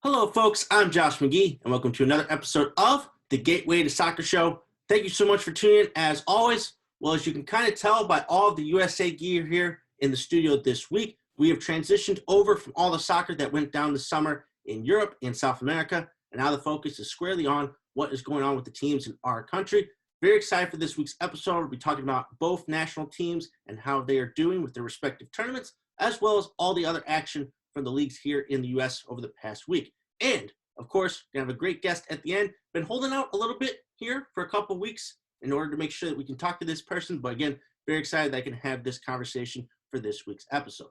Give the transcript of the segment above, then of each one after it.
Hello, folks. I'm Josh McGee, and welcome to another episode of the Gateway to Soccer Show. Thank you so much for tuning in, as always. Well, as you can kind of tell by all of the USA gear here in the studio this week, we have transitioned over from all the soccer that went down this summer in Europe and South America, and now the focus is squarely on what is going on with the teams in our country. Very excited for this week's episode. We'll be talking about both national teams and how they are doing with their respective tournaments, as well as all the other action from the leagues here in the U.S. over the past week. And, of course, we have a great guest at the end. Been holding out a little bit here for a couple of weeks in order to make sure that we can talk to this person. But, again, very excited that I can have this conversation for this week's episode.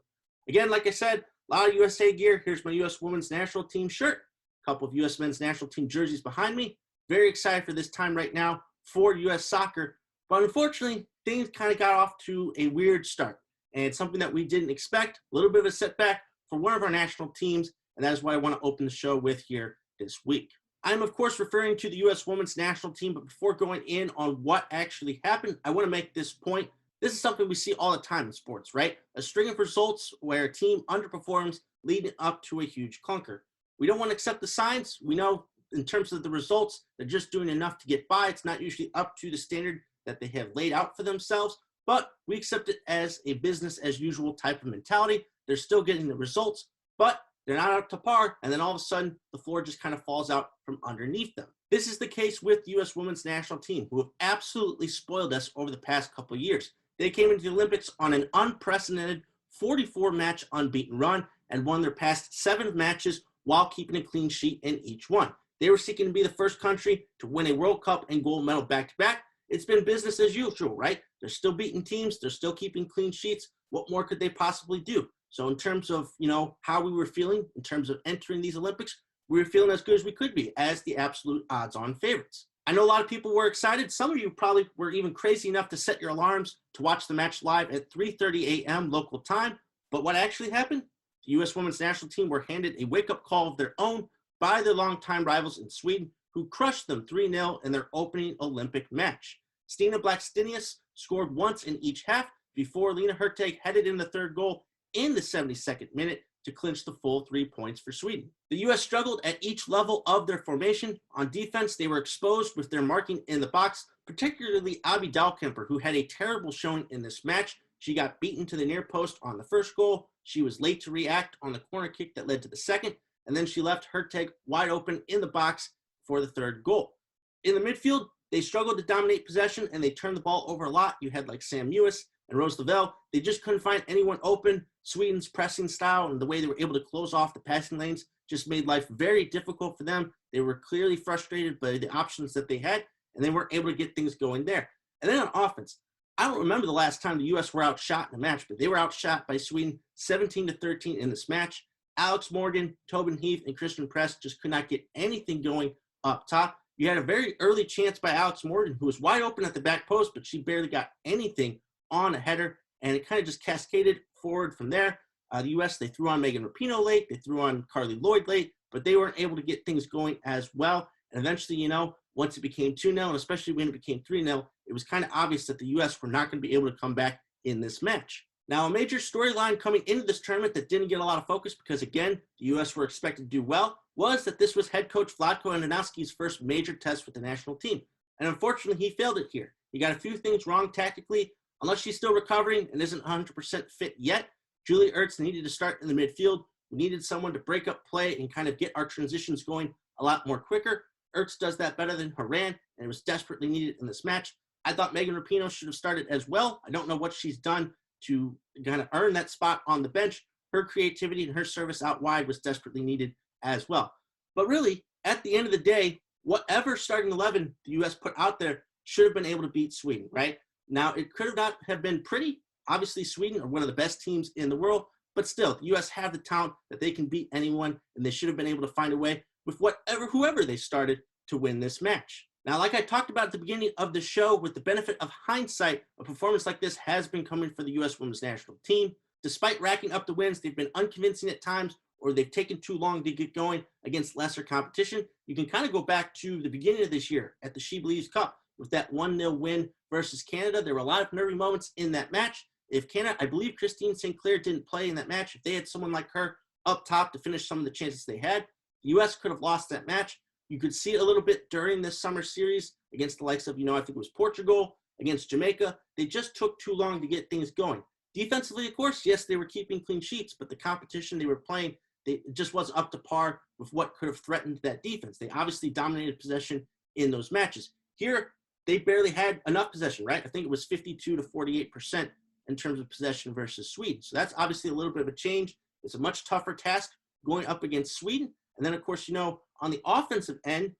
Again, like I said, a lot of USA gear. Here's my U.S. Women's National Team shirt. A couple of U.S. Men's National Team jerseys behind me. Very excited for this time right now for U.S. soccer. But, unfortunately, things kind of got off to a weird start. And it's something that we didn't expect. A little bit of a setback for one of our national teams, and that is what I want to open the show with here this week. I'm, of course, referring to the U.S. Women's National Team, but before going in on what actually happened, I want to make this point. This is something we see all the time in sports, right? A string of results where a team underperforms leading up to a huge clunker. We don't want to accept the signs. We know in terms of the results, they're just doing enough to get by. It's not usually up to the standard that they have laid out for themselves, but we accept it as a business as usual type of mentality. They're still getting the results, but they're not up to par, and then all of a sudden, the floor just kind of falls out from underneath them. This is the case with the U.S. Women's National Team, who have absolutely spoiled us over the past couple of years. They came into the Olympics on an unprecedented 44-match unbeaten run and won their past 7 matches while keeping a clean sheet in each one. They were seeking to be the first country to win a World Cup and gold medal back-to-back. It's been business as usual, right? They're still beating teams. They're still keeping clean sheets. What more could they possibly do? So in terms of, how we were feeling in terms of entering these Olympics, we were feeling as good as we could be as the absolute odds-on favorites. I know a lot of people were excited. Some of you probably were even crazy enough to set your alarms to watch the match live at 3:30 a.m. local time. But what actually happened? The U.S. Women's National Team were handed a wake-up call of their own by their longtime rivals in Sweden, who crushed them 3-0 in their opening Olympic match. Stina Blackstenius scored once in each half before Lena Hurtig headed in the third goal in the 72nd minute to clinch the full 3 points for Sweden. The U.S. struggled at each level of their formation. On defense, they were exposed with their marking in the box, particularly Abby Dahlkemper, who had a terrible showing in this match. She got beaten to the near post on the first goal. She was late to react on the corner kick that led to the second, and then she left Hurtig wide open in the box for the third goal. In the midfield, they struggled to dominate possession, and they turned the ball over a lot. You had like Sam Mewis and Rose Lavelle. They just couldn't find anyone open. Sweden's pressing style and the way they were able to close off the passing lanes just made life very difficult for them. They were clearly frustrated by the options that they had, and they weren't able to get things going there. And then on offense, I don't remember the last time the U.S. were outshot in a match, but they were outshot by Sweden 17-13 in this match. Alex Morgan, Tobin Heath, and Christian Press just could not get anything going up top. You had a very early chance by Alex Morgan, who was wide open at the back post, but she barely got anything on a header, and it kind of just cascaded forward from there. The U.S., they threw on Megan Rapinoe late. They threw on Carly Lloyd late, but they weren't able to get things going as well. And eventually, once it became 2-0, and especially when it became 3-0, it was kind of obvious that the U.S. were not going to be able to come back in this match. Now, a major storyline coming into this tournament that didn't get a lot of focus because, again, the U.S. were expected to do well was that this was head coach Vlatko Andonovski's first major test with the national team. And unfortunately, he failed it here. He got a few things wrong tactically. Unless she's still recovering and isn't 100% fit yet, Julie Ertz needed to start in the midfield. We needed someone to break up play and kind of get our transitions going a lot more quicker. Ertz does that better than Horan, and it was desperately needed in this match. I thought Megan Rapinoe should have started as well. I don't know what she's done to kind of earn that spot on the bench. Her creativity and her service out wide was desperately needed as well. But really, at the end of the day, whatever starting 11 the U.S. put out there should have been able to beat Sweden, right? Now, it could not have been pretty. Obviously, Sweden are one of the best teams in the world, but still, the U.S. have the talent that they can beat anyone, and they should have been able to find a way with whoever they started to win this match. Now, like I talked about at the beginning of the show, with the benefit of hindsight, a performance like this has been coming for the U.S. Women's National Team. Despite racking up the wins, they've been unconvincing at times, or they've taken too long to get going against lesser competition. You can kind of go back to the beginning of this year at the She Believes Cup with that 1-0 win versus Canada. There were a lot of nervy moments in that match. If Canada, I believe Christine St. Clair didn't play in that match. If they had someone like her up top to finish some of the chances they had, The U.S. could have lost that match. You could see it a little bit during this summer series against the likes of, I think it was Portugal, against Jamaica. They just took too long to get things going. Defensively, of course, yes, they were keeping clean sheets, but the competition they were playing, it just wasn't up to par with what could have threatened that defense. They obviously dominated possession in those matches. Here, they barely had enough possession, right? I think it was 52 to 48% in terms of possession versus Sweden. So that's obviously a little bit of a change. It's a much tougher task going up against Sweden. And then, of course, on the offensive end,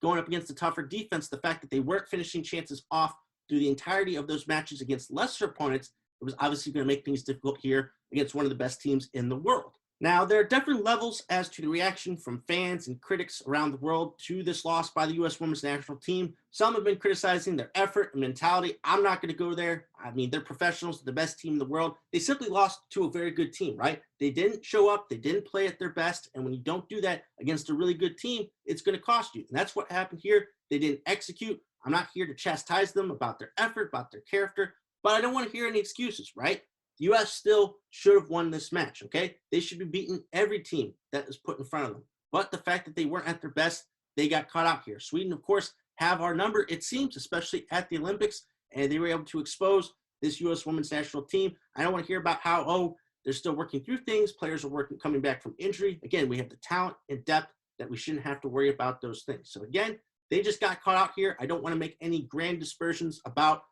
going up against the tougher defense, the fact that they weren't finishing chances off through the entirety of those matches against lesser opponents, it was obviously going to make things difficult here against one of the best teams in the world. Now, there are different levels as to the reaction from fans and critics around the world to this loss by the U.S. women's national team. Some have been criticizing their effort and mentality. I'm not going to go there. I mean, they're professionals, the best team in the world. They simply lost to a very good team, right? They didn't show up. They didn't play at their best. And when you don't do that against a really good team, it's going to cost you. And that's what happened here. They didn't execute. I'm not here to chastise them about their effort, about their character, but I don't want to hear any excuses, right? The U.S. still should have won this match, okay? They should be beating every team that is put in front of them. But the fact that they weren't at their best, they got caught out here. Sweden, of course, have our number, it seems, especially at the Olympics, and they were able to expose this U.S. women's national team. I don't want to hear about how, they're still working through things. Players are coming back from injury. Again, we have the talent and depth that we shouldn't have to worry about those things. So again, they just got caught out here. I don't want to make any grand dispersions about,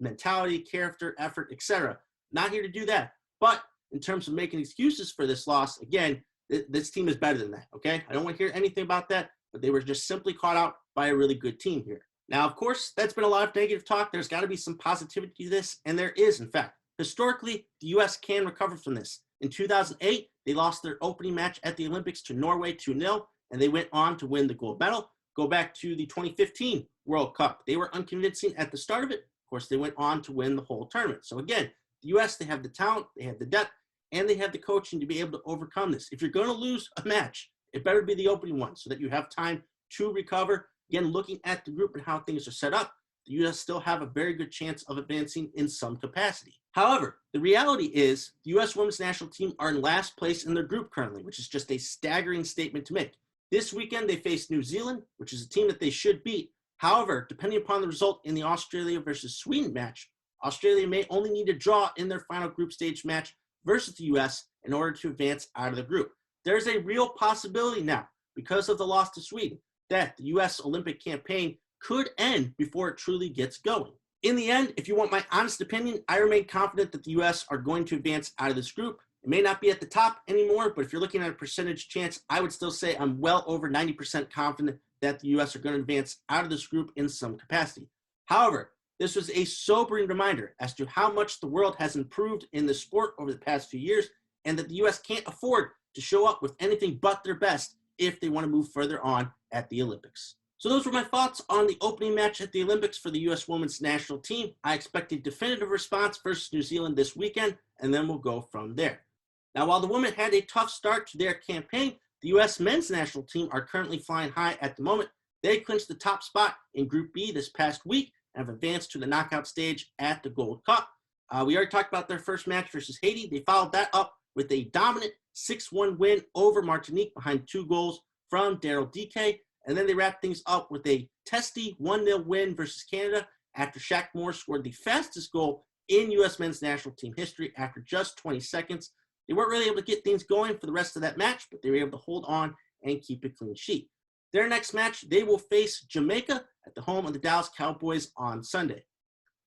mentality, character, effort, etc. Not here to do that. But in terms of making excuses for this loss, again, this team is better than that, okay? I don't want to hear anything about that, but they were just simply caught out by a really good team here. Now, of course, that's been a lot of negative talk. There's got to be some positivity to this, and there is, in fact. Historically, the U.S. can recover from this. In 2008, they lost their opening match at the Olympics to Norway 2-0, and they went on to win the gold medal. Go back to the 2015 World Cup. They were unconvincing at the start of it. Of course, they went on to win the whole tournament. So again, the U.S., they have the talent, they have the depth, and they have the coaching to be able to overcome this. If you're going to lose a match, it better be the opening one so that you have time to recover. Again, looking at the group and how things are set up, the U.S. still have a very good chance of advancing in some capacity. However, the reality is the U.S. women's national team are in last place in their group currently, which is just a staggering statement to make. This weekend, they face New Zealand, which is a team that they should beat. However, depending upon the result in the Australia versus Sweden match, Australia may only need a draw in their final group stage match versus the U.S. in order to advance out of the group. There's a real possibility now, because of the loss to Sweden, that the U.S. Olympic campaign could end before it truly gets going. In the end, if you want my honest opinion, I remain confident that the U.S. are going to advance out of this group. It may not be at the top anymore, but if you're looking at a percentage chance, I would still say I'm well over 90% confident that the U.S. are going to advance out of this group in some capacity. However, this was a sobering reminder as to how much the world has improved in the sport over the past few years, and that the U.S. can't afford to show up with anything but their best if they want to move further on at the Olympics. So those were my thoughts on the opening match at the Olympics for the U.S. women's national team. I expect a definitive response versus New Zealand this weekend, and then we'll go from there. Now, while the women had a tough start to their campaign, the U.S. men's national team are currently flying high at the moment. They clinched the top spot in Group B this past week and have advanced to the knockout stage at the Gold Cup. We already talked about their first match versus Haiti. They followed that up with a dominant 6-1 win over Martinique behind 2 goals from Daryl DK. And then they wrapped things up with a testy 1-0 win versus Canada after Shaq Moore scored the fastest goal in U.S. men's national team history after just 20 seconds. They weren't really able to get things going for the rest of that match, but they were able to hold on and keep a clean sheet. Their next match, they will face Jamaica at the home of the Dallas Cowboys on Sunday.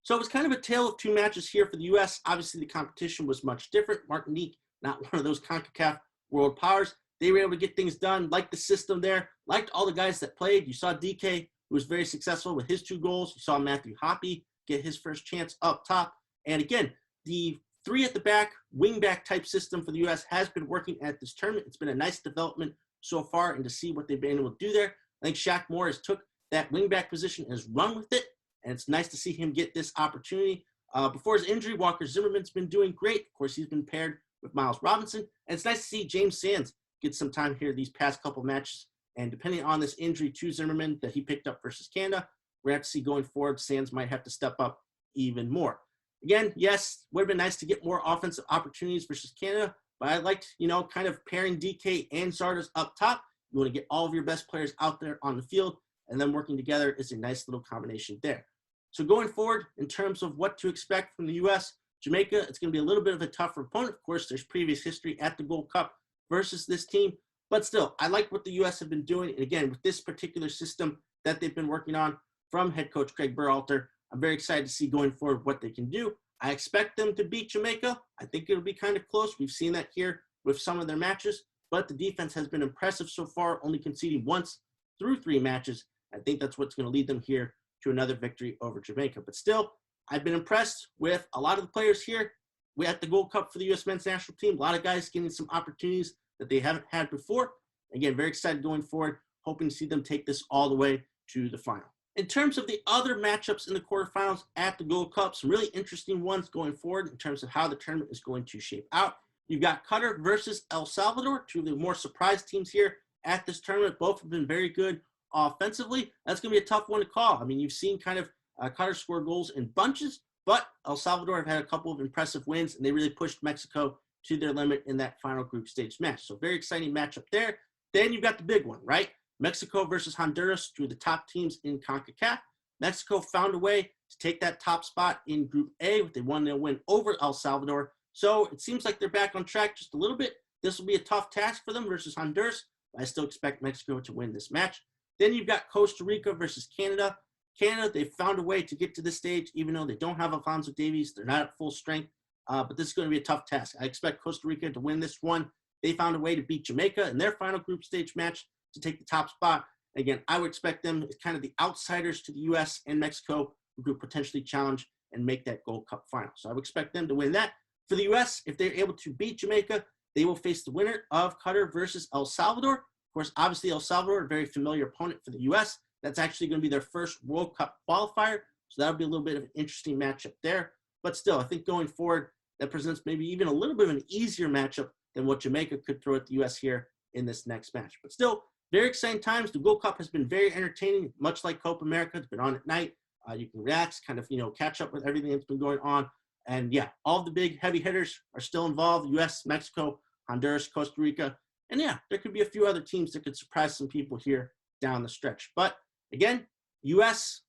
So it was kind of a tale of 2 matches here for the U.S. Obviously, the competition was much different. Martinique, not one of those CONCACAF world powers. They were able to get things done, liked the system there, liked all the guys that played. You saw DK, who was very successful with his 2 goals. You saw Matthew Hoppe get his first chance up top. And again, the 3 at the back, wing back type system for the U.S. has been working at this tournament. It's been a nice development so far, and to see what they've been able to do there. I think Shaq Moore has took that wing back position and has run with it, and it's nice to see him get this opportunity. Before his injury, Walker Zimmerman's been doing great. Of course, he's been paired with Miles Robinson, and it's nice to see James Sands get some time here these past couple matches. And depending on this injury to Zimmerman that he picked up versus Canada, we're going to have to see going forward, Sands might have to step up even more. Again, yes, would have been nice to get more offensive opportunities versus Canada, but I liked, kind of pairing DK and Zardes up top. You want to get all of your best players out there on the field, and then working together is a nice little combination there. So going forward, in terms of what to expect from the U.S., Jamaica, it's going to be a little bit of a tougher opponent. Of course, there's previous history at the Gold Cup versus this team. But still, I like what the U.S. have been doing. And again, with this particular system that they've been working on from head coach Craig Berhalter, I'm very excited to see going forward what they can do. I expect them to beat Jamaica. I think it'll be kind of close. We've seen that here with some of their matches. But the defense has been impressive so far, only conceding once through 3 matches. I think that's what's going to lead them here to another victory over Jamaica. But still, I've been impressed with a lot of the players here. We at the Gold Cup for the U.S. men's national team. A lot of guys getting some opportunities that they haven't had before. Again, very excited going forward, hoping to see them take this all the way to the final. In terms of the other matchups in the quarterfinals at the Gold Cup, some really interesting ones going forward in terms of how the tournament is going to shape out. You've got Qatar versus El Salvador, 2 of the more surprise teams here at this tournament. Both have been very good offensively. That's going to be a tough one to call. I mean, you've seen kind of Qatar score goals in bunches, but El Salvador have had a couple of impressive wins, and they really pushed Mexico to their limit in that final group stage match. So very exciting matchup there. Then you've got the big one, right? Mexico versus Honduras, 2 of the top teams in CONCACAF. Mexico found a way to take that top spot in Group A with a 1-0 win over El Salvador. So it seems like they're back on track just a little bit. This will be a tough task for them versus Honduras, but I still expect Mexico to win this match. Then you've got Costa Rica versus Canada. Canada, they've found a way to get to this stage, even though they don't have Alphonso Davies. They're not at full strength, but this is going to be a tough task. I expect Costa Rica to win this one. They found a way to beat Jamaica in their final group stage match to take the top spot. Again, I would expect them as kind of the outsiders to the U.S. and Mexico who could potentially challenge and make that Gold Cup final. So I would expect them to win that. For the U.S., if they're able to beat Jamaica, they will face the winner of Qatar versus El Salvador. Of course, obviously, El Salvador, a very familiar opponent for the U.S. That's actually going to be their first World Cup qualifier. So that'll be a little bit of an interesting matchup there. But still, I think going forward, that presents maybe even a little bit of an easier matchup than what Jamaica could throw at the U.S. here in this next match. But still, very exciting times. The Gold Cup has been very entertaining, much like Copa America. It's been on at night. You can relax, kind of, catch up with everything that's been going on. And yeah, all the big heavy hitters are still involved. U.S., Mexico, Honduras, Costa Rica. And yeah, there could be a few other teams that could surprise some people here down the stretch. But again, U.S.,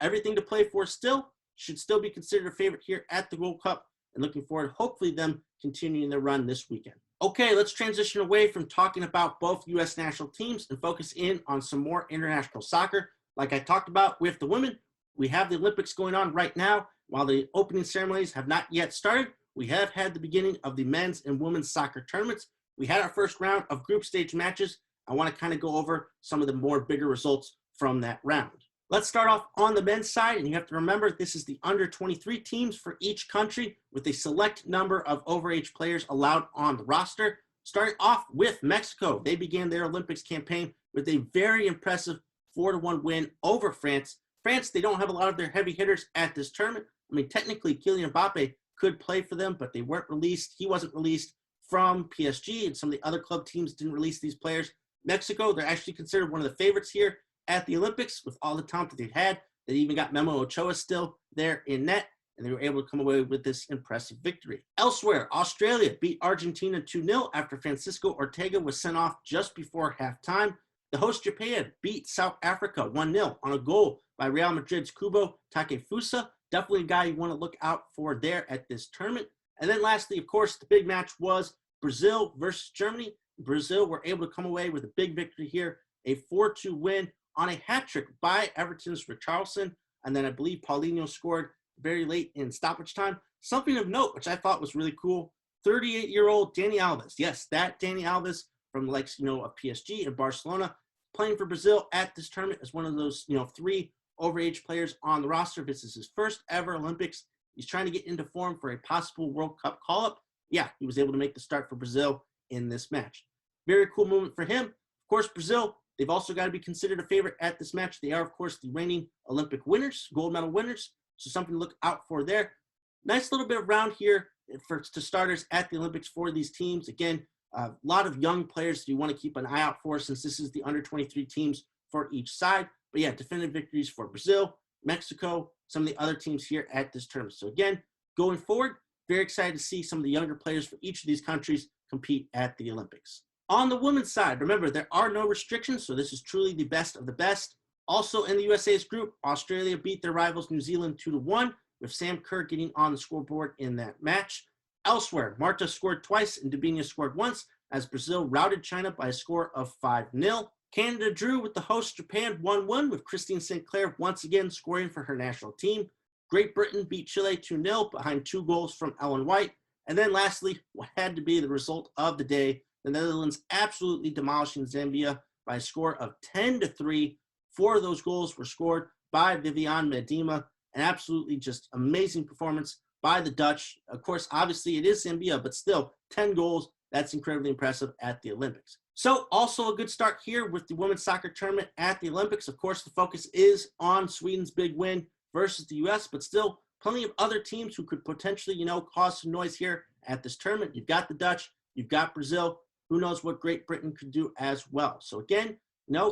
everything to play for still. Should still be considered a favorite here at the Gold Cup. And looking forward, hopefully, them continuing their run this weekend. Okay, let's transition away from talking about both U.S. national teams and focus in on some more international soccer. Like I talked about with the women, we have the Olympics going on right now. While the opening ceremonies have not yet started, we have had the beginning of the men's and women's soccer tournaments. We had our first round of group stage matches. I want to kind of go over some of the more bigger results from that round. Let's start off on the men's side, and you have to remember this is the under 23 teams for each country with a select number of overage players allowed on the roster. Starting off with Mexico, they began their Olympics campaign with a very impressive 4-1 win over France. France, they don't have a lot of their heavy hitters at this tournament. I mean, technically, Kylian Mbappe could play for them, but they weren't released. He wasn't released from PSG, and some of the other club teams didn't release these players. Mexico, they're actually considered one of the favorites here at the Olympics with all the talent that they've had. They even got Memo Ochoa still there in net, and they were able to come away with this impressive victory. Elsewhere, Australia beat Argentina 2-0 after Francisco Ortega was sent off just before halftime. The host Japan beat South Africa 1-0 on a goal by Real Madrid's Kubo Takefusa. Definitely a guy you want to look out for there at this tournament. And then lastly, of course, the big match was Brazil versus Germany. Brazil were able to come away with a big victory here, a 4-2 win on a hat trick by Everton's Richarlison. And then I believe Paulinho scored very late in stoppage time. Something of note, which I thought was really cool, 38-year-old Dani Alves. Yes, that Dani Alves from the likes, of PSG and Barcelona, playing for Brazil at this tournament as one of those, 3 overage players on the roster. This is his first ever Olympics. He's trying to get into form for a possible World Cup call-up. Yeah, he was able to make the start for Brazil in this match. Very cool moment for him. Of course, Brazil, they've also got to be considered a favorite at this match. They are, of course, the reigning Olympic winners, gold medal winners. So something to look out for there. Nice little bit of round here to starters at the Olympics for these teams. Again, a lot of young players that you want to keep an eye out for since this is the under 23 teams for each side. But yeah, definitive victories for Brazil, Mexico, some of the other teams here at this tournament. So again, going forward, very excited to see some of the younger players for each of these countries compete at the Olympics. On the women's side, remember, there are no restrictions, so this is truly the best of the best. Also in the USA's group, Australia beat their rivals New Zealand 2-1, with Sam Kerr getting on the scoreboard in that match. Elsewhere, Marta scored twice and Dabinia scored once as Brazil routed China by a score of 5-0. Canada drew with the host Japan 1-1, with Christine St. Clair once again scoring for her national team. Great Britain beat Chile 2-0 behind 2 goals from Ellen White. And then lastly, what had to be the result of the day, the Netherlands absolutely demolishing Zambia by a score of 10-3. 4 of those goals were scored by Viviane Miedema. An absolutely just amazing performance by the Dutch. Of course, obviously it is Zambia, but still 10 goals. That's incredibly impressive at the Olympics. So also a good start here with the women's soccer tournament at the Olympics. Of course, the focus is on Sweden's big win versus the U.S., but still plenty of other teams who could potentially, cause some noise here at this tournament. You've got the Dutch, you've got Brazil. Who knows what Great Britain could do as well. So again,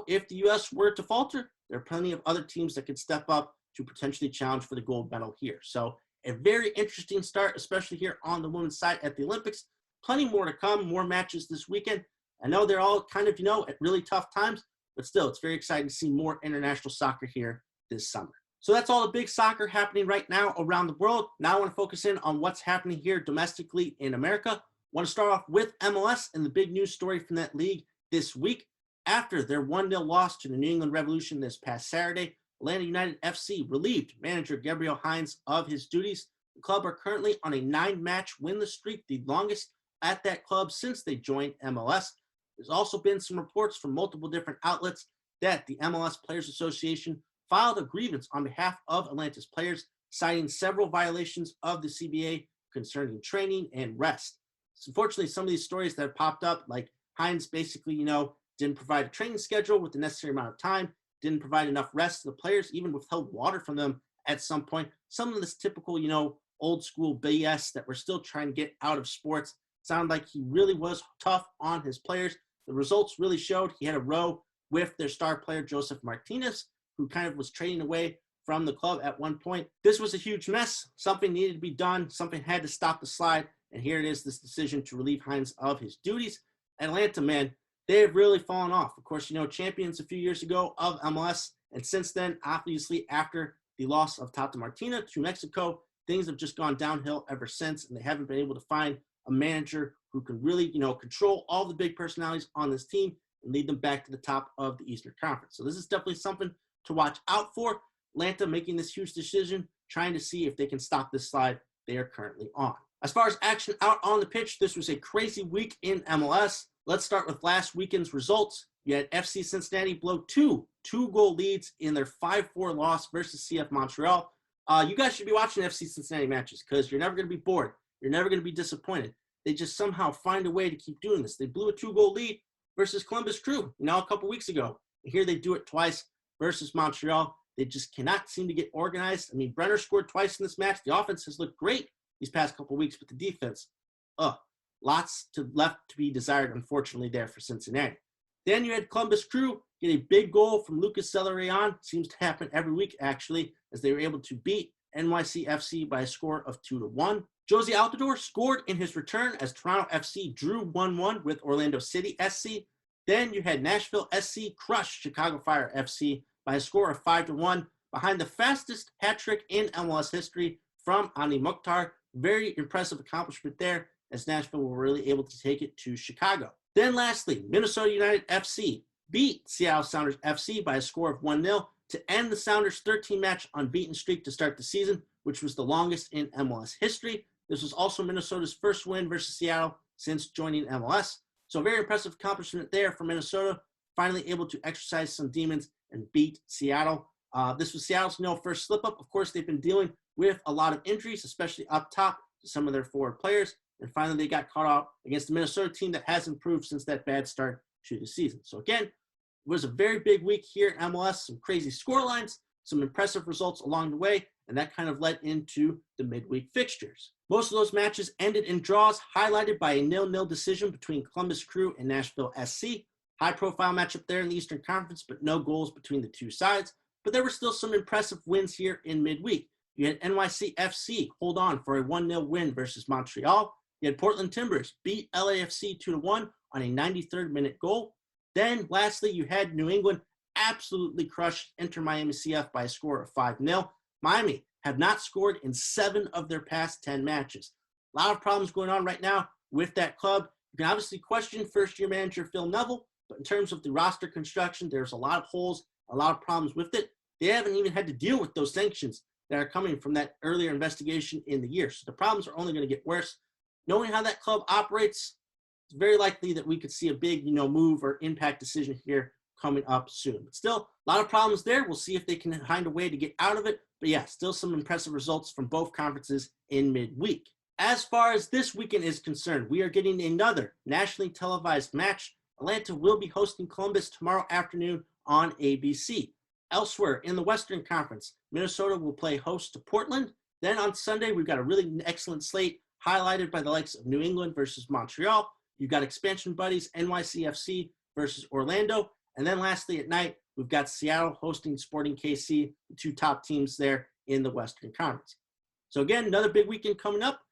if the U.S. were to falter, there are plenty of other teams that could step up to potentially challenge for the gold medal here. So a very interesting start, especially here on the women's side at the Olympics. Plenty more to come, more matches this weekend. I know they're all kind of, at really tough times, but still, it's very exciting to see more international soccer here this summer. So that's all the big soccer happening right now around the world. Now I want to focus in on what's happening here domestically in America. I want to start off with MLS and the big news story from that league this week. After their 1-0 loss to the New England Revolution this past Saturday, Atlanta United FC relieved manager Gabriel Heinze of his duties. The club are currently on a 9-match winless streak, the longest at that club since they joined MLS. There's also been some reports from multiple different outlets that the MLS Players Association filed a grievance on behalf of Atlanta's players, citing several violations of the CBA concerning training and rest. So unfortunately, some of these stories that have popped up, like Heinze basically, didn't provide a training schedule with the necessary amount of time, didn't provide enough rest to the players, even withheld water from them at some point. Some of this typical, old school BS that we're still trying to get out of sports. Sounded like he really was tough on his players. The results really showed. He had a row with their star player, Joseph Martinez, who kind of was trading away from the club at one point. This was a huge mess. Something needed to be done. Something had to stop the slide. And here it is, this decision to relieve Heinze of his duties. Atlanta, man, they have really fallen off. Of course, champions a few years ago of MLS. And since then, obviously, after the loss of Tata Martino to Mexico, things have just gone downhill ever since. And they haven't been able to find a manager who can really, control all the big personalities on this team and lead them back to the top of the Eastern Conference. So this is definitely something to watch out for. Atlanta making this huge decision, trying to see if they can stop this slide they are currently on. As far as action out on the pitch, this was a crazy week in MLS. Let's start with last weekend's results. You had FC Cincinnati blow two-goal leads in their 5-4 loss versus CF Montreal. You guys should be watching FC Cincinnati matches because you're never going to be bored. You're never going to be disappointed. They just somehow find a way to keep doing this. They blew a 2-goal lead versus Columbus Crew, a couple weeks ago. And here they do it twice versus Montreal. They just cannot seem to get organized. I mean, Brenner scored twice in this match. The offense has looked great these past couple weeks, but the defense, lots left to be desired, unfortunately, there for Cincinnati. Then you had Columbus Crew get a big goal from Lucas Celerayán. Seems to happen every week, actually, as they were able to beat NYCFC by a score of 2-1. Josie Altidore scored in his return as Toronto FC drew 1-1 with Orlando City SC. Then you had Nashville SC crush Chicago Fire FC by a score of 5-1 behind the fastest hat trick in MLS history from Ani Mukhtar. Very impressive accomplishment there as Nashville were really able to take it to Chicago. Then lastly, Minnesota United FC beat Seattle Sounders FC by a score of 1-0 to end the Sounders' 13-match unbeaten streak to start the season, which was the longest in MLS history. This was also Minnesota's first win versus Seattle since joining MLS. So a very impressive accomplishment there for Minnesota, finally able to exercise some demons and beat Seattle. This was Seattle's first slip-up. Of course, they've been dealing with a lot of injuries, especially up top to some of their forward players. And finally, they got caught out against the Minnesota team that has improved since that bad start to the season. So again, it was a very big week here in MLS, some crazy scorelines, some impressive results along the way, and that kind of led into the midweek fixtures. Most of those matches ended in draws, highlighted by a 0-0 decision between Columbus Crew and Nashville SC. High-profile matchup there in the Eastern Conference, but no goals between the two sides. But there were still some impressive wins here in midweek. You had NYCFC hold on for a 1-0 win versus Montreal. You had Portland Timbers beat LAFC 2-1 on on a 93rd minute goal. Then lastly, you had New England absolutely crushed Inter Miami CF by a score of 5-0. Miami have not scored in 7 of their past 10 matches. A lot of problems going on right now with that club. You can obviously question first-year manager Phil Neville, but in terms of the roster construction, there's a lot of holes, a lot of problems with it. They haven't even had to deal with those sanctions that are coming from that earlier investigation in the year. So the problems are only going to get worse. Knowing how that club operates, it's very likely that we could see a big, move or impact decision here coming up soon. But still, a lot of problems there. We'll see if they can find a way to get out of it. But yeah, still some impressive results from both conferences in midweek. As far as this weekend is concerned, we are getting another nationally televised match. Atlanta will be hosting Columbus tomorrow afternoon on ABC. Elsewhere in the Western Conference, Minnesota will play host to Portland. Then on Sunday, we've got a really excellent slate highlighted by the likes of New England versus Montreal. You've got expansion buddies NYCFC versus Orlando. And then lastly at night, we've got Seattle hosting Sporting KC, the 2 top teams there in the Western Conference. So again, another big weekend coming up.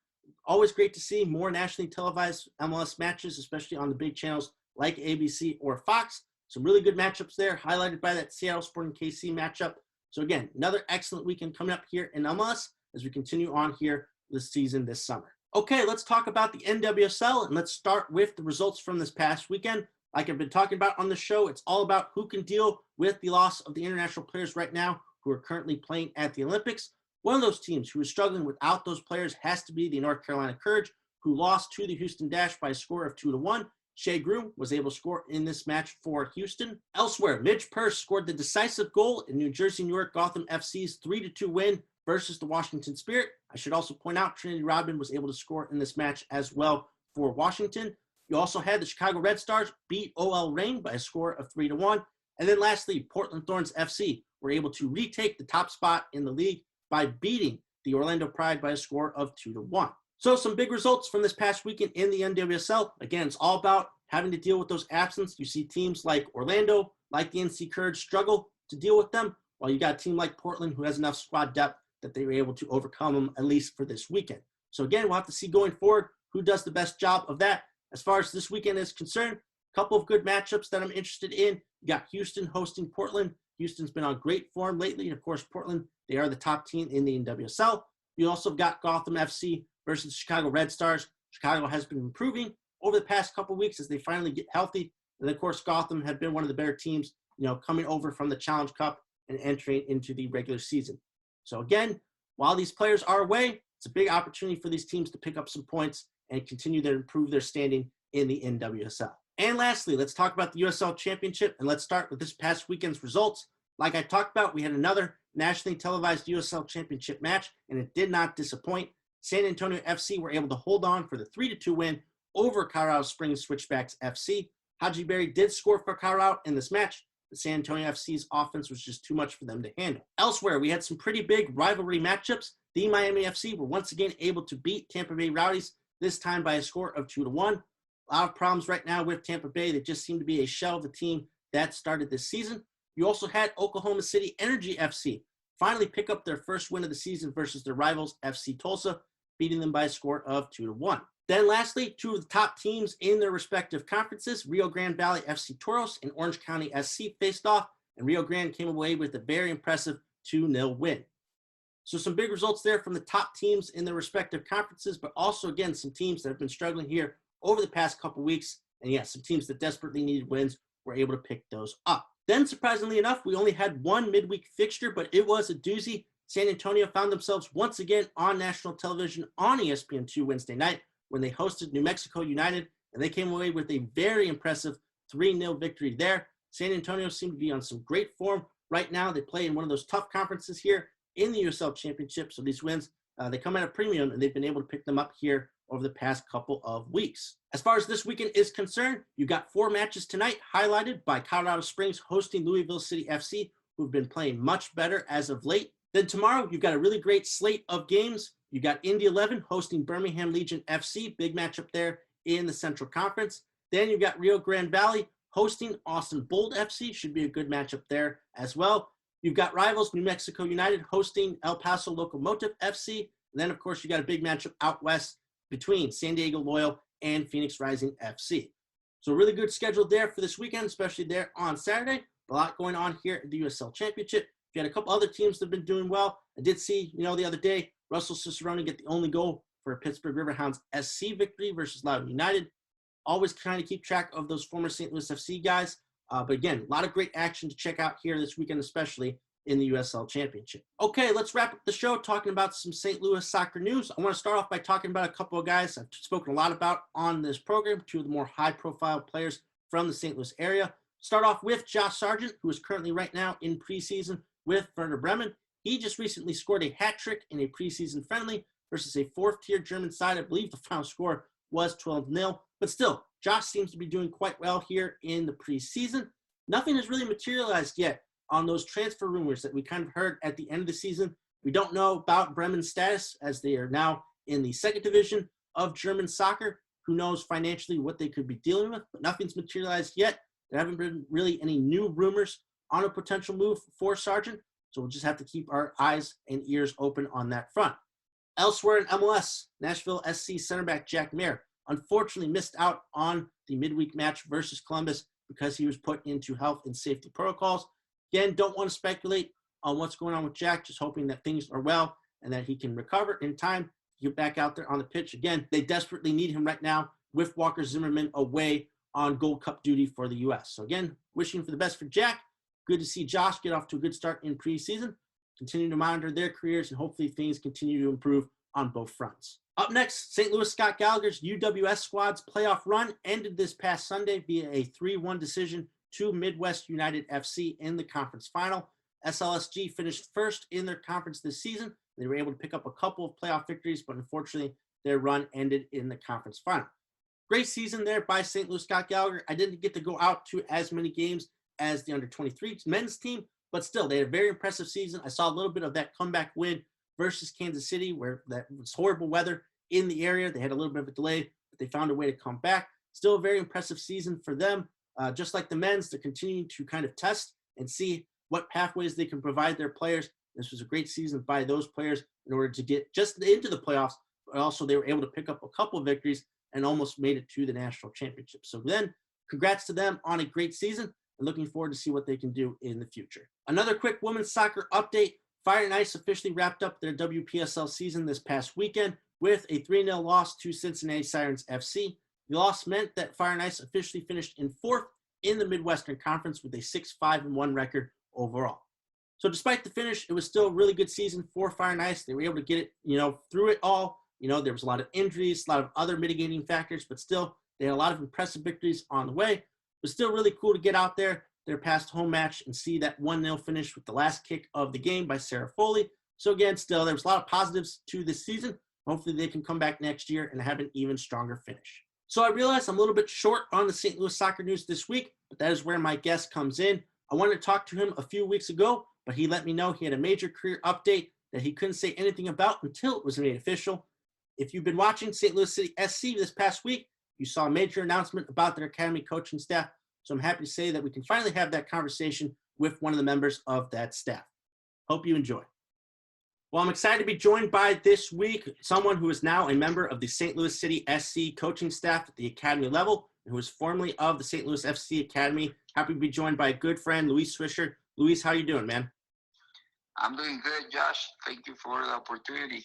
Always great to see more nationally televised MLS matches, especially on the big channels like ABC or Fox. Some really good matchups there, highlighted by that Seattle Sporting KC matchup. So again, another excellent weekend coming up here in MLS as we continue on here this season this summer. Okay, let's talk about the NWSL, and let's start with the results from this past weekend. Like I've been talking about on the show, it's all about who can deal with the loss of the international players right now who are currently playing at the Olympics. One of those teams who is struggling without those players has to be the North Carolina Courage, who lost to the Houston Dash by a score of 2-1. Shea Groom was able to score in this match for Houston. Elsewhere, Midge Purce scored the decisive goal in New Jersey New York Gotham FC's 3-2 win versus the Washington Spirit. I should also point out Trinity Rodman was able to score in this match as well for Washington. You also had the Chicago Red Stars beat OL Reign by a score of 3-1. And then lastly, Portland Thorns FC were able to retake the top spot in the league by beating the Orlando Pride by a score of 2-1. So some big results from this past weekend in the NWSL. Again, it's all about having to deal with those absences. You see teams like Orlando, like the NC Courage, struggle to deal with them, while you got a team like Portland who has enough squad depth that they were able to overcome them, at least for this weekend. So again, we'll have to see going forward who does the best job of that. As far as this weekend is concerned, a couple of good matchups that I'm interested in. You got Houston hosting Portland. Houston's been on great form lately. And of course, Portland, they are the top team in the NWSL. You also got Gotham FC versus Chicago Red Stars. Chicago has been improving over the past couple of weeks as they finally get healthy. And of course, Gotham have been one of the better teams, coming over from the Challenge Cup and entering into the regular season. So again, while these players are away, it's a big opportunity for these teams to pick up some points and continue to improve their standing in the NWSL. And lastly, let's talk about the USL Championship, and let's start with this past weekend's results. Like I talked about, we had another nationally televised USL Championship match, and it did not disappoint. San Antonio FC were able to hold on for the 3-2 win over Colorado Springs Switchbacks FC. Haji Berry did score for Colorado in this match, but San Antonio FC's offense was just too much for them to handle. Elsewhere, we had some pretty big rivalry matchups. The Miami FC were once again able to beat Tampa Bay Rowdies, this time by a score of 2-1. A lot of problems right now with Tampa Bay. They just seem to be a shell of the team that started this season. You also had Oklahoma City Energy FC finally pick up their first win of the season versus their rivals FC Tulsa, beating them by a score of 2-1. Then lastly, 2 of the top teams in their respective conferences, Rio Grande Valley FC Toros and Orange County SC, faced off, and Rio Grande came away with a very impressive 2-0 win. So some big results there from the top teams in their respective conferences, but also, again, some teams that have been struggling here over the past couple weeks. And yes, some teams that desperately needed wins were able to pick those up. Then, surprisingly enough, we only had one midweek fixture, but it was a doozy. San Antonio found themselves once again on national television on ESPN2 Wednesday night when they hosted New Mexico United, and they came away with a very impressive 3-0 victory there. San Antonio seemed to be on some great form right now. They play in one of those tough conferences here in the USL Championship, so these wins, they come at a premium, and they've been able to pick them up here over the past couple of weeks. As far as this weekend is concerned, you've got 4 matches tonight, highlighted by Colorado Springs hosting Louisville City FC, who've been playing much better as of late. Then tomorrow, you've got a really great slate of games. You got Indy 11 hosting Birmingham Legion FC, big matchup there in the Central Conference. Then you've got Rio Grande Valley hosting Austin Bold FC, should be a good matchup there as well. You've got rivals New Mexico United hosting El Paso Locomotive FC. And then, of course, you got a big matchup out west between San Diego Loyal and Phoenix Rising FC. So a really good schedule there for this weekend, especially there on Saturday. A lot going on here at the USL Championship. You had a couple other teams that have been doing well. I did see, the other day, Russell Cicerone get the only goal for a Pittsburgh Riverhounds SC victory versus Loudoun United. Always trying to keep track of those former St. Louis FC guys. But again, a lot of great action to check out here this weekend, especially in the USL Championship. Okay, let's wrap up the show talking about some St. Louis soccer news. I want to start off by talking about a couple of guys I've spoken a lot about on this program, two of the more high-profile players from the St. Louis area. Start off with Josh Sargent, who is currently right now in preseason with Werder Bremen. He just recently scored a hat trick in a preseason friendly versus a fourth-tier German side. I believe the final score was 12-0. But still, Josh seems to be doing quite well here in the preseason. Nothing has really materialized yet on those transfer rumors that we kind of heard at the end of the season. We don't know about Bremen's status as they are now in the second division of German soccer. Who knows financially what they could be dealing with, but nothing's materialized yet. There haven't been really any new rumors on a potential move for Sargent, so we'll just have to keep our eyes and ears open on that front. Elsewhere in MLS, Nashville SC center back Jack Maher unfortunately missed out on the midweek match versus Columbus because he was put into health and safety protocols. Again, don't want to speculate on what's going on with Jack, just hoping that things are well and that he can recover in time to get back out there on the pitch. Again, they desperately need him right now with Walker Zimmerman away on Gold Cup duty for the U.S. So again, wishing for the best for Jack. Good to see Josh get off to a good start in preseason. Continue to monitor their careers, and hopefully things continue to improve on both fronts. Up next, St. Louis Scott Gallagher's UWS squad's playoff run ended this past Sunday via a 3-1 decision to Midwest United FC in the conference final. SLSG finished first in their conference this season. They were able to pick up a couple of playoff victories, but unfortunately, their run ended in the conference final. Great season there by St. Louis Scott Gallagher. I didn't get to go out to as many games as the under-23 men's team, but still, they had a very impressive season. I saw a little bit of that comeback win versus Kansas City, where that was horrible weather in the area. They had a little bit of a delay, but they found a way to come back. Still a very impressive season for them. Just like the men's, they're continuing to kind of test and see what pathways they can provide their players. This was a great season by those players in order to get just into the playoffs, but also they were able to pick up a couple of victories and almost made it to the national championship. So then, congrats to them on a great season, and looking forward to see what they can do in the future. Another quick women's soccer update. Fire and Ice officially wrapped up their WPSL season this past weekend with a 3-0 loss to Cincinnati Sirens FC. The loss meant that Fire and Ice officially finished in fourth in the Midwestern Conference with a 6-5-1 record overall. So despite the finish, it was still a really good season for Fire and Ice. They were able to get it, through it all. There was a lot of injuries, a lot of other mitigating factors, but still, they had a lot of impressive victories on the way. It was still really cool to get out there, their past home match, and see that 1-0 finish with the last kick of the game by Sarah Foley. So again, still, there was a lot of positives to this season. Hopefully, they can come back next year and have an even stronger finish. So I realize I'm a little bit short on the St. Louis soccer news this week, but that is where my guest comes in. I wanted to talk to him a few weeks ago, but he let me know he had a major career update that he couldn't say anything about until it was made official. If you've been watching St. Louis City SC this past week, you saw a major announcement about their academy coaching staff. So I'm happy to say that we can finally have that conversation with one of the members of that staff. Hope you enjoy. Well, I'm excited to be joined by this week someone who is now a member of the St. Louis City SC coaching staff at the academy level and who is formerly of the St. Louis FC Academy. Happy to be joined by a good friend, Luis Swisher. Luis, how are you doing, man? I'm doing good, Josh. Thank you for the opportunity.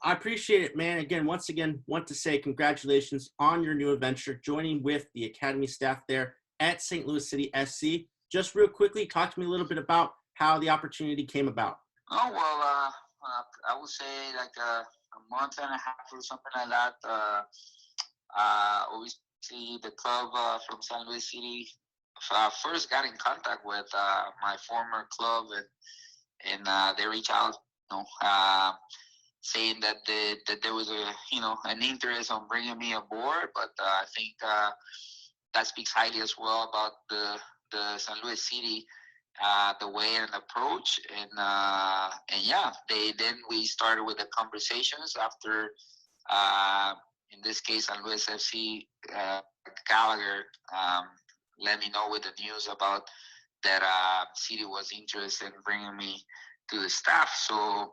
I appreciate it, man. Once again, want to say congratulations on your new adventure, joining with the academy staff there at St. Louis City SC. Just real quickly, talk to me a little bit about how the opportunity came about. Oh, well, I would say like a month and a half or something like that. Obviously, the club from St. Louis City first got in contact with my former club, and they reached out, saying that there was an interest on bringing me aboard. But I think that speaks highly as well about the St. Louis City, the way and approach, and yeah, then we started with the conversations after, in this case, St. Louis FC Gallagher let me know with the news about that City was interested in bringing me to the staff. So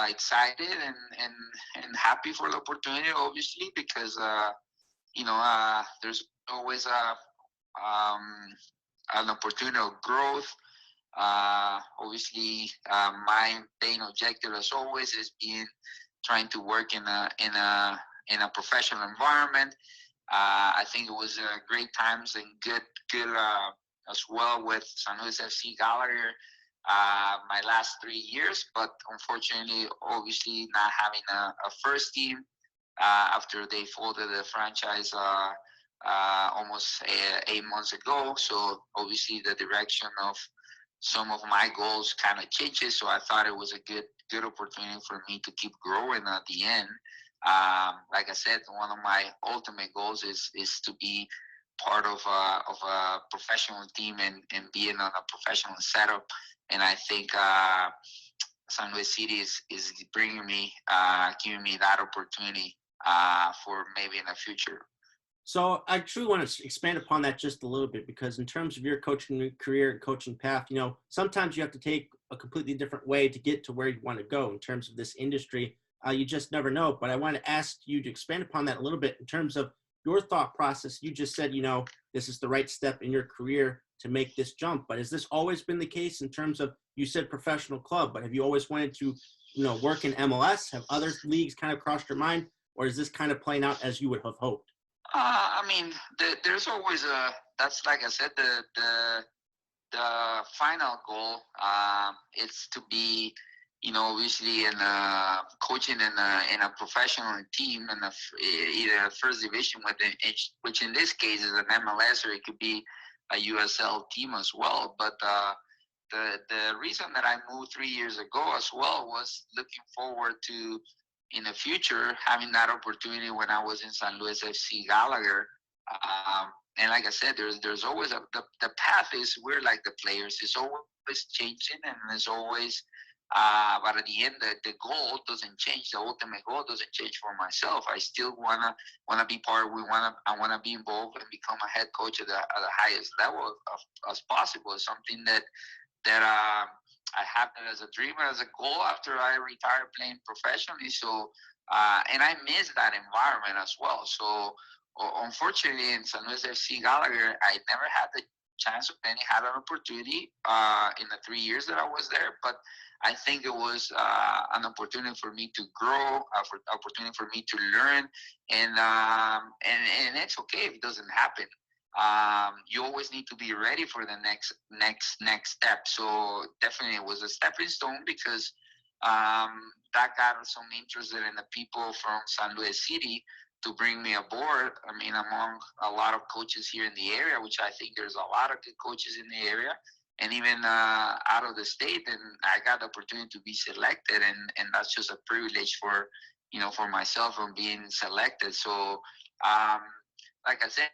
excited and happy for the opportunity, obviously, because there's always an opportunity of growth. Obviously, my main objective, as always, is trying to work in a professional environment. I think it was great times and good as well with San Luis FC Gallagher. My last 3 years, but unfortunately, obviously, not having a first team after they folded the franchise almost 8 months ago. So obviously, the direction of some of my goals kind of changes. So I thought it was a good opportunity for me to keep growing at the end. Like I said, one of my ultimate goals is to be part of a professional team and being on a professional setup. And I think San Luis City is bringing me, giving me that opportunity for maybe in the future. So I truly want to expand upon that just a little bit, because in terms of your coaching career and coaching path, sometimes you have to take a completely different way to get to where you want to go in terms of this industry. You just never know. But I want to ask you to expand upon that a little bit in terms of your thought process. You just said, this is the right step in your career to make this jump. But has this always been the case in terms of, you said professional club, but have you always wanted to, work in MLS? Have other leagues kind of crossed your mind? Or is this kind of playing out as you would have hoped? I mean, there's always that's like I said, the final goal is to be, obviously in coaching in a professional team in either a first division, which in this case is an MLS, or it could be a USL team as well. But the reason that I moved 3 years ago as well was looking forward to, in the future, having that opportunity when I was in San Luis FC Gallagher. And like I said, there's always the path is, we're like the players. It's always changing, and it's always, but at the end, the goal doesn't change. The ultimate goal doesn't change for myself. I still wanna be part. I wanna be involved and become a head coach at the highest level as possible. It's something that I have it as a dream, as a goal after I retired playing professionally. So, and I miss that environment as well. So, unfortunately, in San Luis FC Gallagher, I never had the chance of had an opportunity in the 3 years that I was there. But I think it was an opportunity for me to grow, an opportunity for me to learn, and it's okay if it doesn't happen. You always need to be ready for the next step. So definitely it was a stepping stone, because that got some interest in the people from San Luis City to bring me aboard. I mean, among a lot of coaches here in the area, which I think there's a lot of good coaches in the area, and even out of the state. And I got the opportunity to be selected, and that's just a privilege for myself from being selected. So like I said,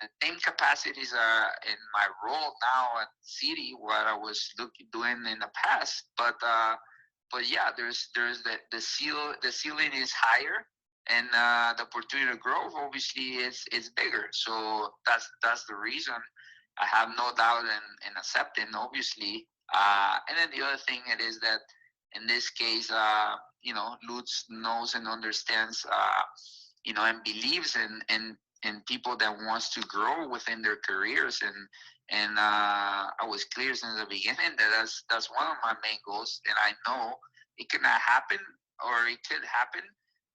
the same capacities in my role now at City, what I was doing in the past. But yeah, there's the ceiling is higher, and the opportunity to grow obviously is bigger. So that's the reason I have no doubt in accepting, obviously. And then the other thing it is that in this case, Lutz knows and understands, and believes in people that wants to grow within their careers, and I was clear since the beginning that that's one of my main goals, and I know it cannot happen, or it could happen.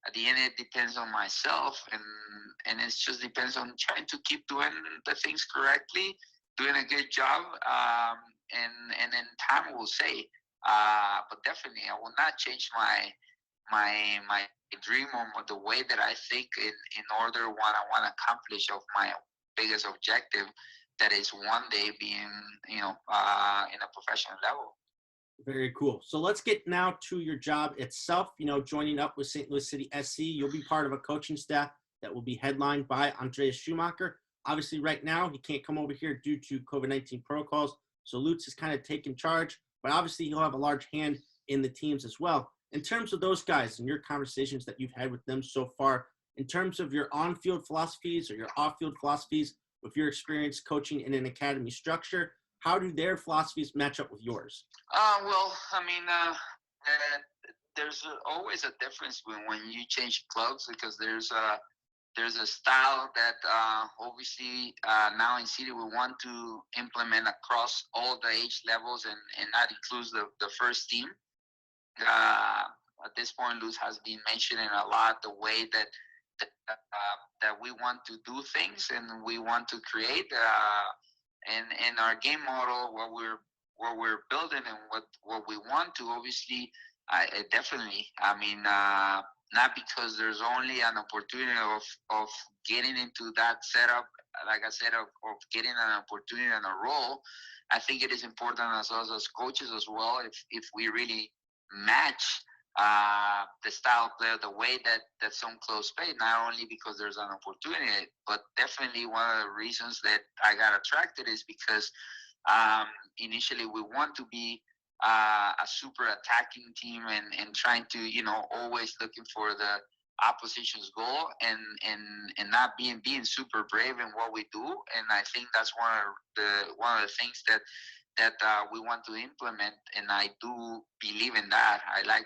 At the end, it depends on myself, and it just depends on trying to keep doing the things correctly, doing a good job, and then time will say. But definitely, I will not change my dream or the way that I think in order what I want to accomplish of my biggest objective, that is one day being, in a professional level. Very cool. So let's get now to your job itself. Joining up with St. Louis City SC, you'll be part of a coaching staff that will be headlined by Andreas Schumacher. Obviously, right now, he can't come over here due to COVID-19 protocols. So Lutz is kind of taking charge, but obviously he'll have a large hand in the teams as well. In terms of those guys and your conversations that you've had with them so far, in terms of your on-field philosophies or your off-field philosophies, with your experience coaching in an academy structure, how do their philosophies match up with yours? Well, I mean, there's always a difference when you change clubs, because there's there's a style that obviously now in City we want to implement across all the age levels, and that includes the first team. Uh, at this point, Luz has been mentioning a lot the way that we want to do things and we want to create. And our game model, what we're building and what we want to, obviously, definitely. I mean, not because there's only an opportunity of getting into that setup, like I said, of getting an opportunity and a role. I think it is important as us as coaches as well, if we really match the style of player, the way that some clubs play, not only because there's an opportunity, but definitely one of the reasons that I got attracted is because initially we want to be a super attacking team and trying to, always looking for the opposition's goal and not being super brave in what we do. And I think that's one of the things that we want to implement, and I do believe in that. I like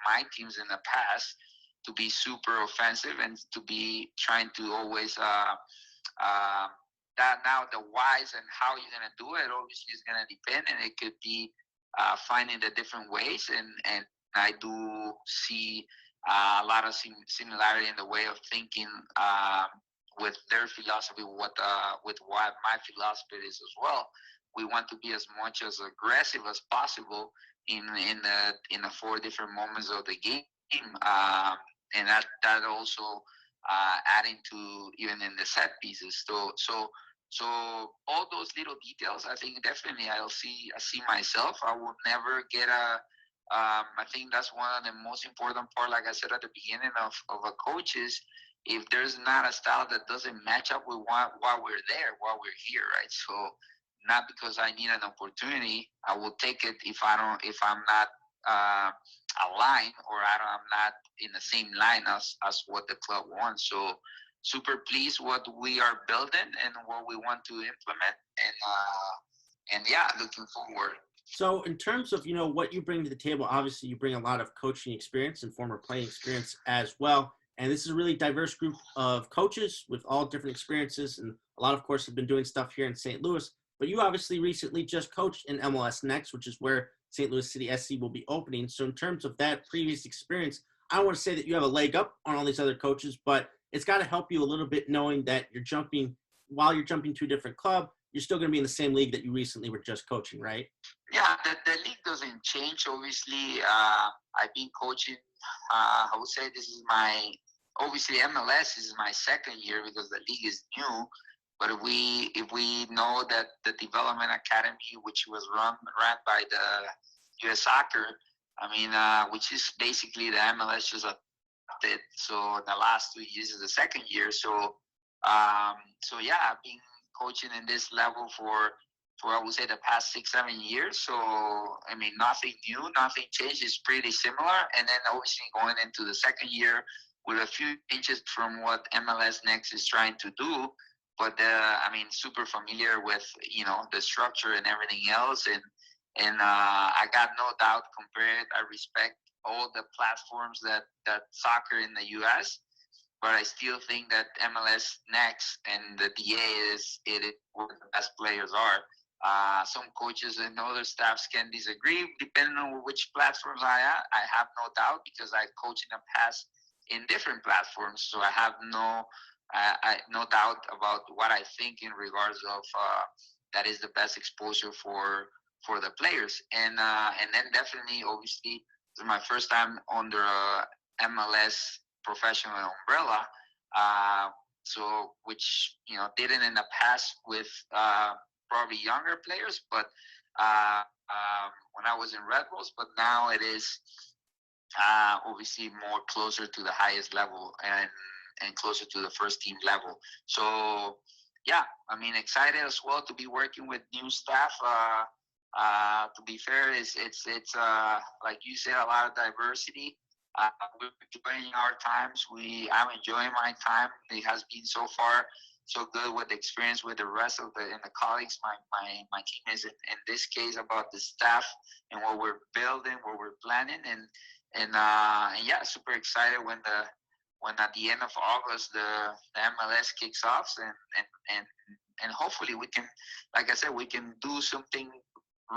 my teams in the past to be super offensive and to be trying to always that now the whys and how you're going to do it obviously is going to depend, and it could be finding the different ways, and I do see a lot of similarity in the way of thinking with their philosophy, with what my philosophy is as well. We want to be as much as aggressive as possible in the four different moments of the game, and that also adding to even in the set pieces. So all those little details, I think definitely I see myself. I will never get I think that's one of the most important part, like I said at the beginning of a coach, is if there's not a style that doesn't match up with why we're there, why we're here, right? So not because I need an opportunity, I will take it if I'm not aligned, or I'm not in the same line as what the club wants. So super pleased what we are building and what we want to implement, and yeah, looking forward. So in terms of, what you bring to the table, obviously you bring a lot of coaching experience and former playing experience as well. And this is a really diverse group of coaches with all different experiences. And a lot, of course, have been doing stuff here in St. Louis. But you obviously recently just coached in MLS Next, which is where St. Louis City SC will be opening. So in terms of that previous experience, I don't want to say that you have a leg up on all these other coaches, but it's got to help you a little bit knowing that while you're jumping to a different club, you're still going to be in the same league that you recently were just coaching, right? Yeah, the league doesn't change. Obviously, I've been coaching. I would say this is obviously MLS is my second year because the league is new. But if we know that the development academy, which was run by the US Soccer, which is basically the MLS just adopted. So the last 2 years is the second year. So yeah, I've been coaching in this level for I would say the past 6-7 years. So nothing new, nothing changed. It's pretty similar. And then obviously going into the second year with a few changes from what MLS Next is trying to do. But super familiar with the structure and everything else. And I got no doubt compared. I respect all the platforms that soccer in the U.S. But I still think that MLS Next and the DA is where the best players are. Some coaches and other staffs can disagree depending on which platforms I have no doubt, because I coached in the past in different platforms, so I have no doubt about what I think in regards of that is the best exposure for the players. And then definitely, obviously, this is my first time under MLS professional umbrella, so which didn't in the past with probably younger players, but when I was in Red Bulls, but now it is obviously more closer to the highest level and closer to the first team level. So yeah, excited as well to be working with new staff. To be fair, it's like you said, a lot of diversity. We're enjoying our times. I'm enjoying my time. It has been so far so good with the experience with the rest of the colleagues. My team is in this case about the staff and what we're building, what we're planning, and yeah, super excited when when at the end of August the MLS kicks off, and hopefully we can, like I said, we can do something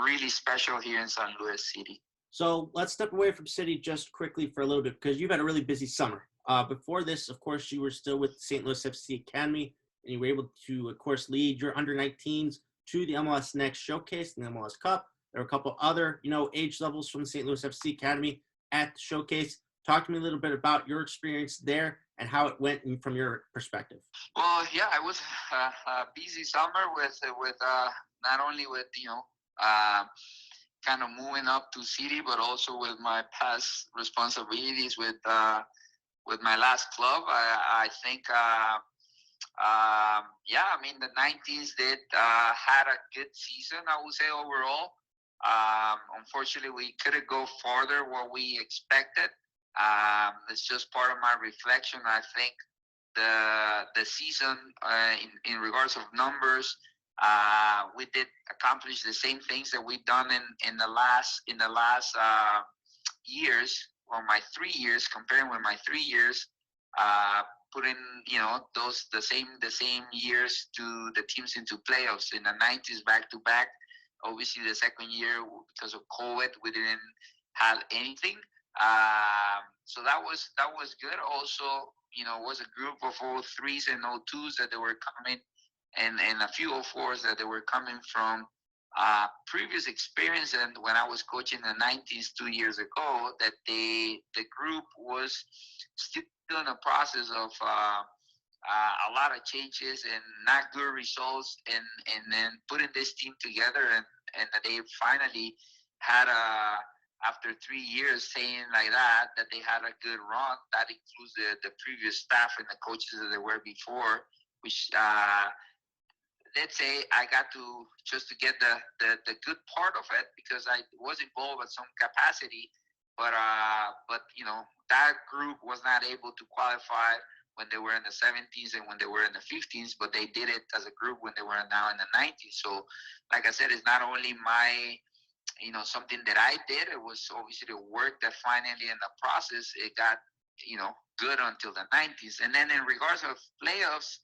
really special here in San Luis City. So let's step away from City just quickly for a little bit, because you've had a really busy summer. Before this, of course, you were still with St. Louis FC Academy, and you were able to, of course, lead your under-19s to the MLS Next Showcase and the MLS Cup. There were a couple other, age levels from the St. Louis FC Academy at the showcase. Talk to me a little bit about your experience there and how it went from your perspective. Well, yeah, it was a busy summer with not only with kind of moving up to city, but also with my past responsibilities with my last club. I think I mean the 90s did had a good season, I would say, overall. Unfortunately, we couldn't go farther what we expected. It's just part of my reflection. I think the season in regards of numbers, we did accomplish the same things that we've done in the last years, or my 3 years, comparing with my 3 years, putting the same years to the teams into playoffs in the 90s back to back. Obviously, the second year, because of COVID, we didn't have anything. So that was good. Also, was a group of 03s and 02s that they were coming, and a few 04s that they were coming from previous experience. And when I was coaching in the 90s 2 years ago, that the group was still in a process of a lot of changes and not good results, and then putting this team together, and they finally had after 3 years saying like that they had a good run. That includes the previous staff and the coaches that they were before, which let's say I got to just to get the good part of it, because I was involved at some capacity, but that group was not able to qualify when they were in the 70s and when they were in the 50s, but they did it as a group when they were now in the 90s. So, like I said, it's not only my something that I did. It was obviously the work that finally in the process it got good until the 90s. And then in regards of playoffs,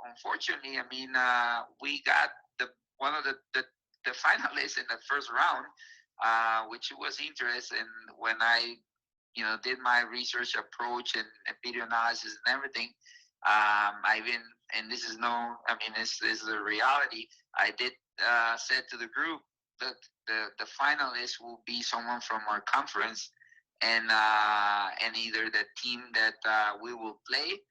unfortunately, I mean, we got one of the finalists in the first round, which was interesting. When I did my research approach and video analysis and everything, and this is this is a reality. I did said to the group that the finalists will be someone from our conference, and either the team that we will play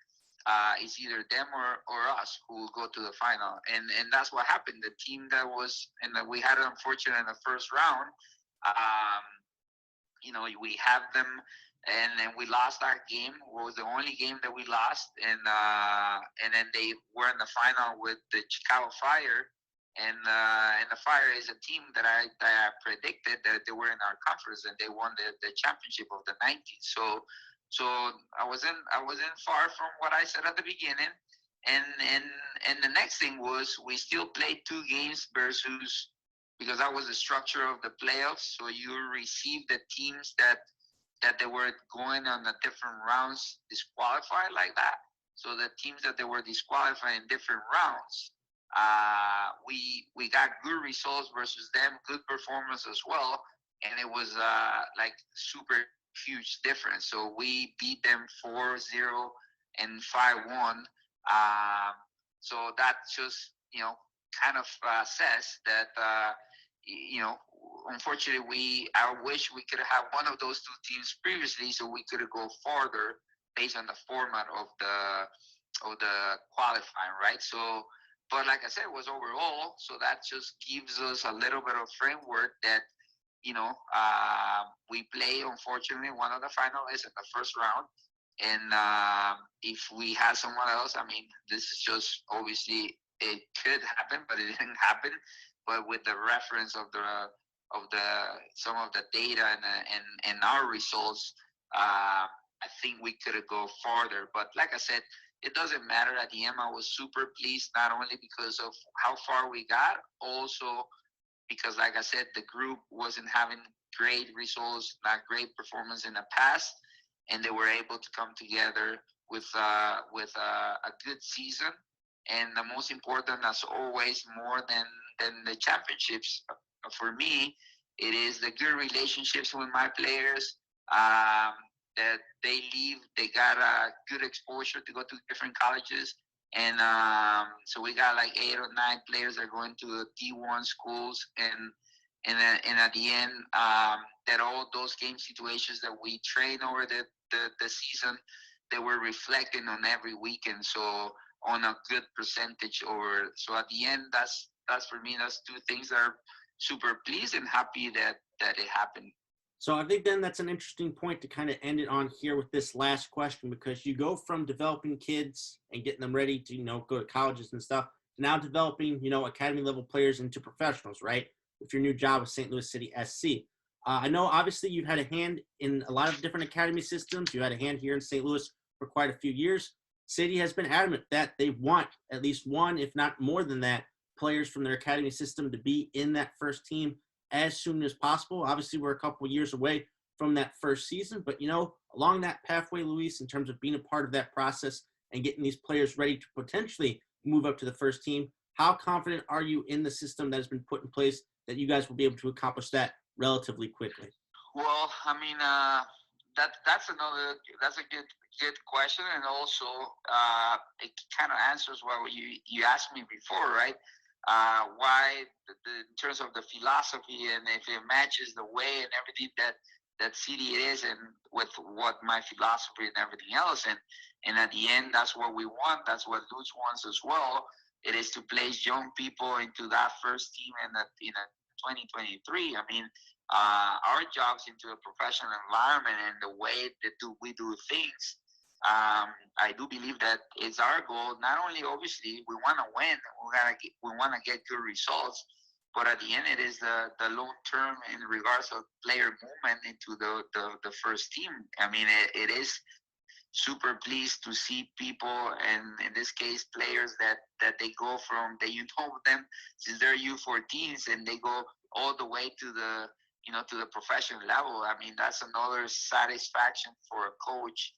is either them or us who will go to the final. And that's what happened. The team that was, and we had an unfortunate in the first round, we have them, and then we lost that game. It was the only game that we lost, and then they were in the final with the Chicago Fire, and the Fire is a team that I predicted that they were in our conference, and they won the championship of the 90s. So I wasn't far from what I said at the beginning, and the next thing was we still played 2 games versus, because that was the structure of the playoffs. So you receive the teams that they were going on the different rounds disqualified like that. So the teams that they were disqualified in different rounds, we got good results versus them, good performance as well, and it was like super huge difference. So we beat them 4-0 and 5-1. So that just kind of says that unfortunately I wish we could have one of those 2 teams previously, so we could go farther based on the format of the qualifying, right? So, but like I said, it was overall. So that just gives us a little bit of framework that we play, unfortunately, one of the finalists in the first round. And if we had someone else, I mean, this is just obviously it could happen, but it didn't happen. But with the reference of some of the data and our results, I think we could have go farther. But like I said, it doesn't matter. At the end, I was super pleased, not only because of how far we got, also because, like I said, the group wasn't having great results, not great performance in the past. and they were able to come together with a good season. And the most important, as always, more than the championships, for me, it is the good relationships with my players. That they leave, they got a good exposure to go to different colleges, and so we got like 8 or 9 players that are going to the D1 schools, and at the end, that all those game situations that we train over the season, they were reflecting on every weekend. So on a good percentage over. So at the end, that's for me, that's 2 things that are super pleased and happy that it happened. So I think then that's an interesting point to kind of end it on here with this last question, because you go from developing kids and getting them ready to, go to colleges and stuff, to now developing, academy level players into professionals, right? With your new job with St. Louis City SC. I know obviously you've had a hand in a lot of different academy systems. You had a hand here in St. Louis for quite a few years. City has been adamant that they want at least one, if not more than that, players from their academy system to be in that first team as soon as possible. Obviously, we're a couple of years away from that first season, but along that pathway, Luis, in terms of being a part of that process and getting these players ready to potentially move up to the first team, how confident are you in the system that has been put in place that you guys will be able to accomplish that relatively quickly? Well, I mean, that's a good question, and also it kind of answers what you asked me before, right? Why in terms of the philosophy, and if it matches the way and everything that city is, and with what my philosophy and everything else, and at the end, that's what we want. That's what Lutz wants as well. It is to place young people into that first team in 2023. I mean, our jobs into a professional environment and the way that we do things. I do believe that it's our goal. Not only, obviously, we want to win, we want to get good results, but at the end, it is the long term in regards of player movement into the first team. I mean, it is super pleased to see people, and in this case, players that they go from them since they're U14s, and they go all the way to the to the professional level. I mean, that's another satisfaction for a coach.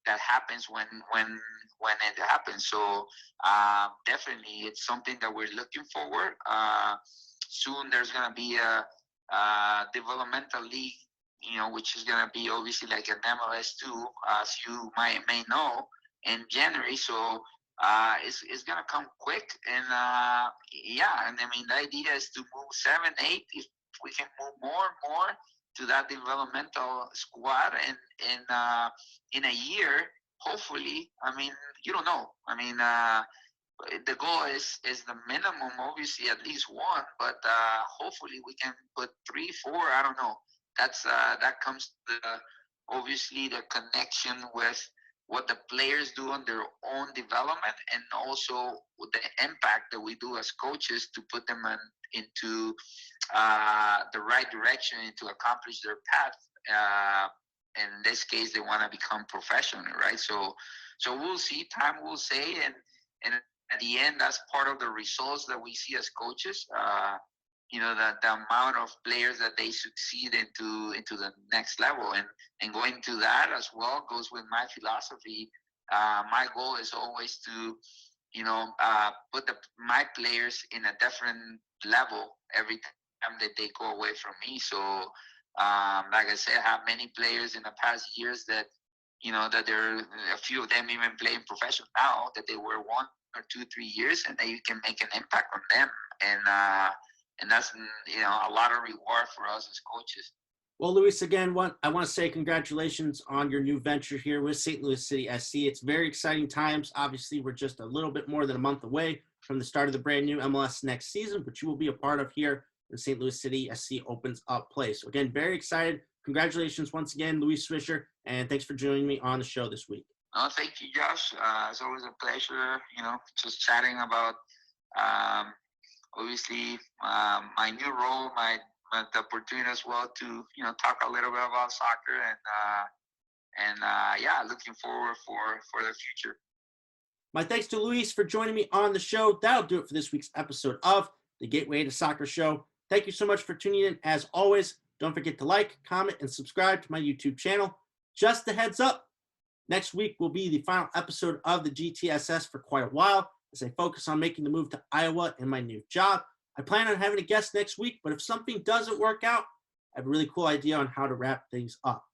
That happens when it happens. So definitely, it's something that we're looking forward. Soon, there's gonna be a developmental league, which is gonna be obviously like an MLS2, as you may know, in January. So it's gonna come quick, and yeah. And I mean, the idea is to move 7, 8. If we can move more to that developmental squad, and in a year, hopefully. I mean, you don't know. I mean, the goal is the minimum, obviously, at least 1, but hopefully we can put 3, 4. I don't know. That comes to obviously the connection with what the players do on their own development, and also the impact that we do as coaches to put them into the right direction and to accomplish their path. In this case, they want to become professional, right? So we'll see. Time will say, and at the end, that's part of the results that we see as coaches. The amount of players that they succeed into the next level, and going to that as well goes with my philosophy. My goal is always to put my players in a different level every time that they go away from me. So like I said, I have many players in the past years that that there are a few of them even playing professional now, that they were 1 or 2, 3 years, and that you can make an impact on them, and that's a lot of reward for us as coaches. Well, Luis, again, I want to say congratulations on your new venture here with St. Louis City SC. It's very exciting times. Obviously, we're just a little bit more than a month away from the start of the brand new MLS next season, but you will be a part of here when St. Louis City SC opens up play. So again, very excited. Congratulations once again, Luis Swisher, and thanks for joining me on the show this week. Oh, thank you, Josh. It's always a pleasure, just chatting about obviously my new role, the opportunity as well to talk a little bit about soccer, and yeah, looking forward for the future. My thanks to Luis for joining me on the show. That'll do it for this week's episode of the Gateway to Soccer Show. Thank you so much for tuning in. As always, don't forget to like, comment, and subscribe to my YouTube channel. Just a heads up, next week will be the final episode of the GTSS for quite a while as I focus on making the move to Iowa and my new job. I plan on having a guest next week, but if something doesn't work out, I have a really cool idea on how to wrap things up.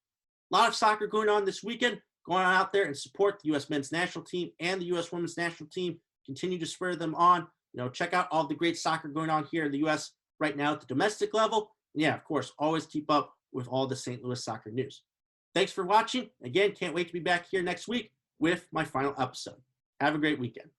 A lot of soccer going on this weekend. Go on out there and support the U.S. men's national team and the U.S. women's national team. Continue to spur them on. Check out all the great soccer going on here in the U.S. right now at the domestic level. And yeah, of course, always keep up with all the St. Louis soccer news. Thanks for watching. Again, can't wait to be back here next week with my final episode. Have a great weekend.